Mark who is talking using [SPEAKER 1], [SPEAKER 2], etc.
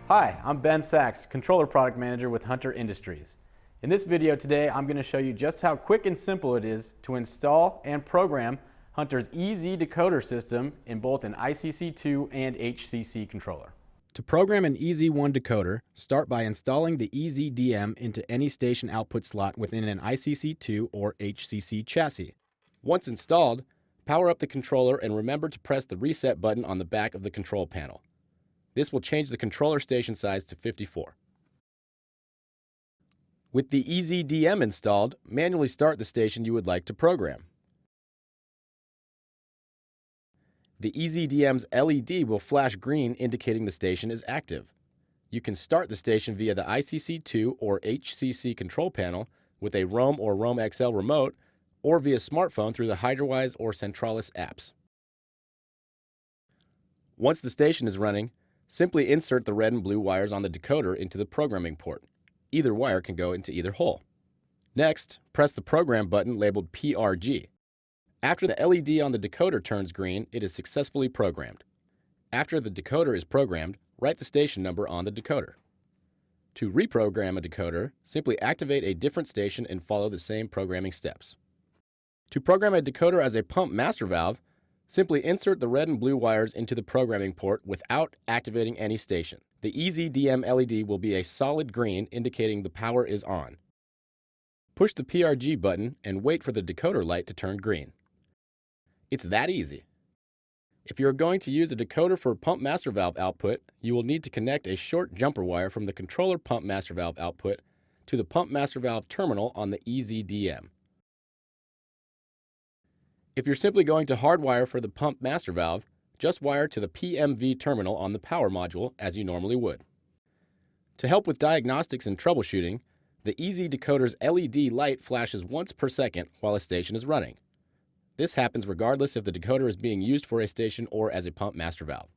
[SPEAKER 1] Hi, I'm Ben Sachs, Controller Product Manager with Hunter Industries. In this video today, I'm going to show you just how quick and simple it is to install and program Hunter's EZ Decoder System in both an ICC2 and HCC controller. To program an EZ1 decoder, start by installing the EZDM into any station output slot within an ICC2 or HCC chassis. Once installed, power up the controller and remember to press the reset button on the back of the control panel. This will change the controller station size to 54. With the EZDM installed, manually start the station you would like to program. The EZDM's LED will flash green indicating the station is active. You can start the station via the ICC2 or HCC control panel with a Roam or Roam XL remote or via smartphone through the Hydrawise or Centralus apps. Once the station is running, simply insert the red and blue wires on the decoder into the programming port. Either wire can go into either hole. Next, press the program button labeled PRG. After the LED on the decoder turns green, it is successfully programmed. After the decoder is programmed, write the station number on the decoder. To reprogram a decoder, simply activate a different station and follow the same programming steps. To program a decoder as a pump master valve, simply insert the red and blue wires into the programming port without activating any station. The EZDM LED will be a solid green indicating the power is on. Push the PRG button and wait for the decoder light to turn green. It's that easy. If you're going to use a decoder for pump master valve output, you will need to connect a short jumper wire from the controller pump master valve output to the pump master valve terminal on the EZDM. If you're simply going to hardwire for the pump master valve, just wire to the PMV terminal on the power module as you normally would. To help with diagnostics and troubleshooting, the EZ Decoder's LED light flashes once per second while a station is running. This happens regardless if the decoder is being used for a station or as a pump master valve.